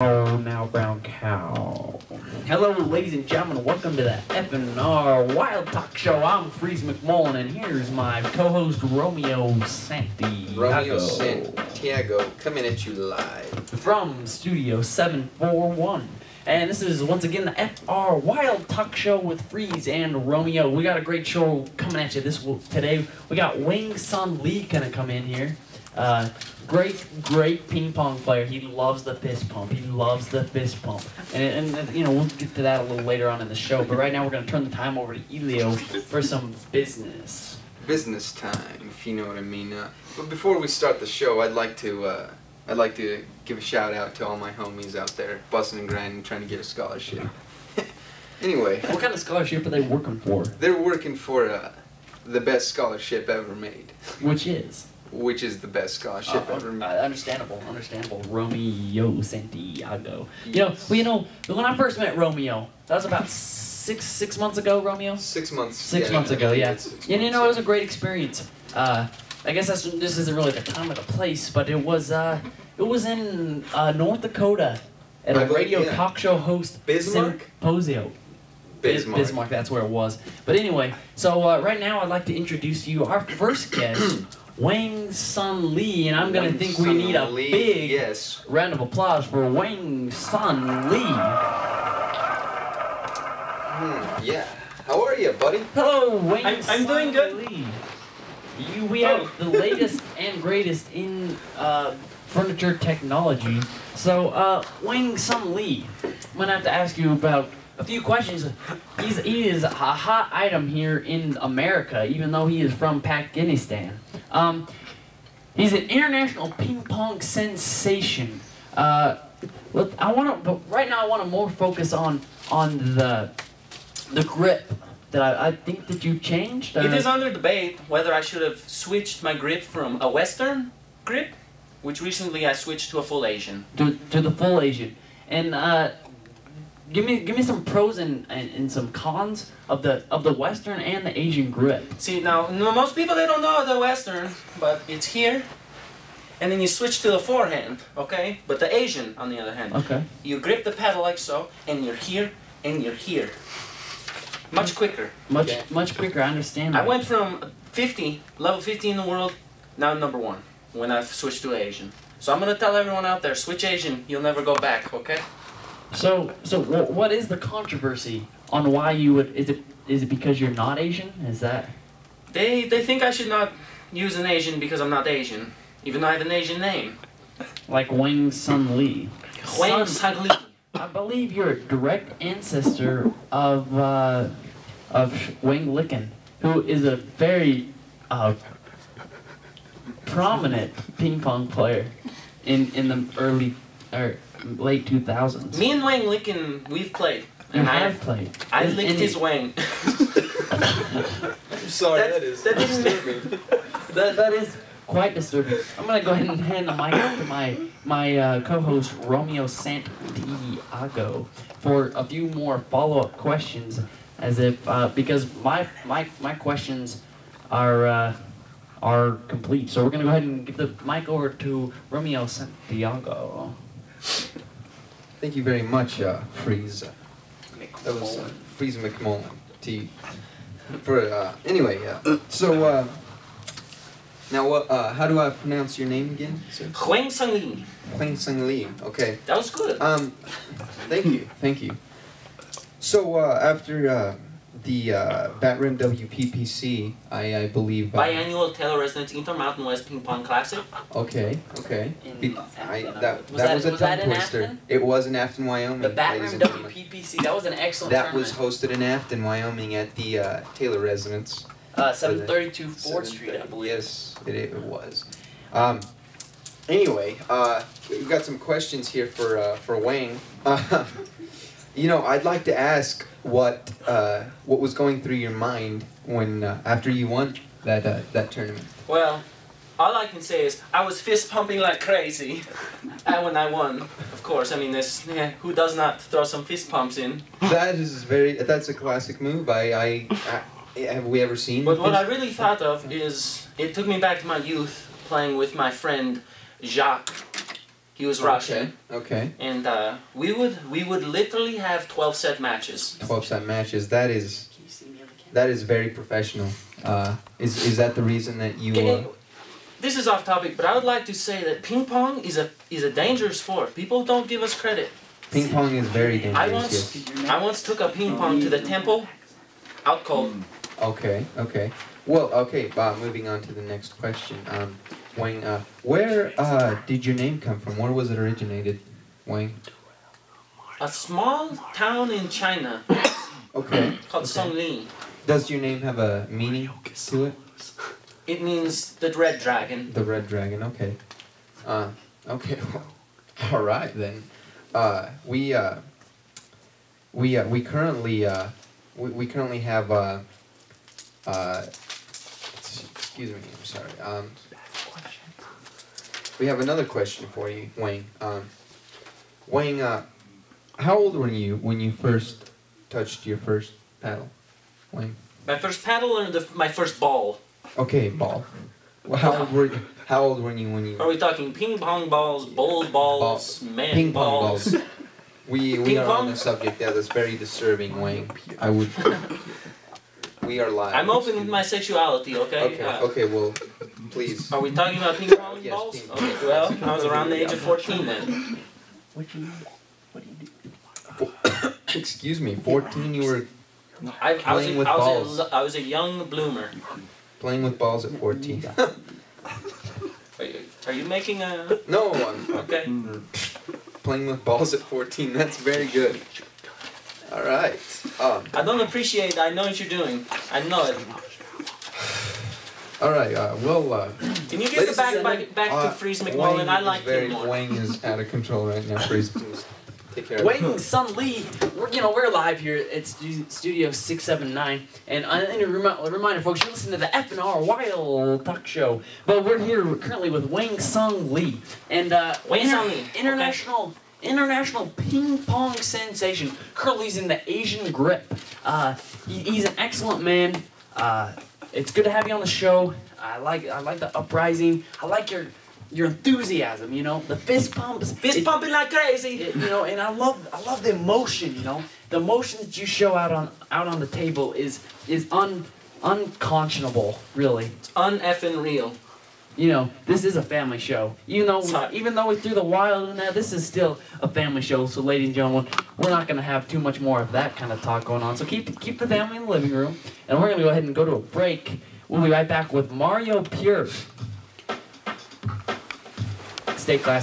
Oh, now brown cow. Hello, ladies and gentlemen. Welcome to the F&R Wild Talk Show. I'm Freeze McMullen, and here's my co-host Romeo Santiago. Romeo Santiago, coming at you live from Studio 741. And this is once again the FR Wild Talk Show with Freeze and Romeo. We got a great show coming at you today. We got Wang Sun Lee gonna come in here. Great ping pong player. He loves the fist pump. He loves the fist pump. And you know, we'll get to that a little later on in the show. But right now we're going to turn the time over to Elio for some business. Business time, if you know what I mean. But before we start the show, I'd like to give a shout out to all my homies out there, busting and grinding, trying to get a scholarship. Anyway. What kind of scholarship are they working for? They're working for the best scholarship ever made. Which is? Which is the best scholarship ever made. Understandable. Romeo Santiago. You know, when I first met Romeo, that was about six months ago, Romeo? 6 months. 6 months ago, yeah. And you know, it was a great experience. I guess this isn't really the time or the place, but it was in North Dakota at a radio talk show host symposio. Bismarck, that's where it was. But anyway, so right now I'd like to introduce to you our first guest, Wang Sun Lee, and I'm going to think we need a big round of applause for Wang Sun Lee. Yeah. How are you, buddy? Hello, Wang I'm doing good. Lee. We have the latest and greatest in furniture technology. So, Wang Sun Lee, I'm going to have to ask you about a few questions. He is a hot item here in America, even though he is from Pakistan. He's an international ping pong sensation. But right now I want to more focus on the grip that I think that you changed. It is under debate whether I should have switched my grip from a Western grip, which recently I switched to a full Asian. To the full Asian, and give me some pros and some cons of the Western and the Asian grip. See, now most people, they don't know the Western, but it's here, and then you switch to the forehand, okay? But the Asian, on the other hand, okay, you grip the paddle like so, and you're here, and you're here. Much quicker. Much quicker. I understand that. I went from level 50 in the world, now number 1 when I've switched to Asian. So I'm gonna tell everyone out there, switch Asian, you'll never go back, okay? So what is the controversy on why you would? Is it because you're not Asian? Is that? They think I should not use an Asian because I'm not Asian, even though I have an Asian name. Like Wang Sun Lee. Wang Sun Lee. I believe you're a direct ancestor of Wang Licken, who is a very prominent ping pong player in the late 2000s. Me and Wang Licken, we've played. And I have played. I licked his wang. I'm sorry, that is disturbing. That is quite disturbing. I'm going to go ahead and hand the mic to my co-host Romeo Santiago for a few more follow-up questions, as if because my questions are complete. So we're going to go ahead and give the mic over to Romeo Santiago. Thank you very much, Freeze. That was Freeze McMullen to you. Anyway, so now how do I pronounce your name again, sir? Wang Sun Lee. Wang Sun Lee. Okay. That was good. Thank you. So after the Batrim WPPC, I believe biannual Taylor Residence Inter-Mountain West Ping Pong Classic. Okay. That was a tongue twister. It was in Afton, Wyoming. The Batrim WPPC. That was an excellent tournament. That was hosted in Afton, Wyoming, at the Taylor Residence. 732 4th Street, I believe. Yes, it was. Anyway, we've got some questions here for Wang. You know, I'd like to ask what was going through your mind when after you won that tournament. Well, all I can say is I was fist pumping like crazy, and when I won, of course. I mean, who does not throw some fist pumps in? That's a classic move. Have we ever seen? But what I really thought of is it took me back to my youth, playing with my friend Jacques. He was Russian. Okay. And we would literally have 12-set matches. 12-set matches. That is very professional. Is that the reason that you? Okay, this is off topic, but I would like to say that ping pong is a dangerous sport. People don't give us credit. Ping pong is very dangerous. I once took a ping pong to the temple, out cold. Okay. Okay. Well, okay. Moving on to the next question. Wang, where did your name come from? Where was it originated, Wang? A small town in China Okay. called Songli. Does your name have a meaning to it? It means the red dragon. The red dragon. Okay. Okay. All right then. We currently we currently have excuse me. I'm sorry. We have another question for you, Wayne. Wayne, how old were you when you first touched your first paddle, Wayne? My first paddle or my first ball? Okay, ball. Well, how old were you? How old were you when you? Are we talking ping pong balls, bowl balls, man ping pong balls? We Ping are pong? on a subject that's very disturbing, Wayne. I would. We are live. I'm open with my sexuality, okay? Okay. Okay. Well, please. Are we talking about ping pong Yes, balls? ping pong. Okay, well, I was around the age of 14 then. What do you do? Excuse me. 14. You were I was a young bloomer. playing with balls at 14. Are you making a... No, I'm Okay. playing with balls at 14. That's very good. All right. I don't appreciate it. I know what you're doing. I know it. All right. Can you get back to Freeze McMullen? I like him more. Wayne is out of control right now. Freeze, please take care of Wayne him. Sun Lee, we're live here at Studio 679, and a reminder, folks, you listen to the FNR Wild Talk Show, but we're here currently with Wang Sung Lee, and Wang Sung Lee, international ping pong sensation, currently using the Asian grip. He's an excellent man. It's good to have you on the show. I like the uprising. I like your enthusiasm, you know, the fist pumps, Pumping like crazy. you know, and I love the emotion, you know, the emotion that you show out on the table is unconscionable, really. It's un-effing real. You know, this is a family show. Even though we threw the wild in there, this is still a family show. So, ladies and gentlemen, we're not gonna have too much more of that kind of talk going on. So keep the family in the living room, and we're gonna go ahead and go to a break. We'll be right back with Mario Pure. Stay classy.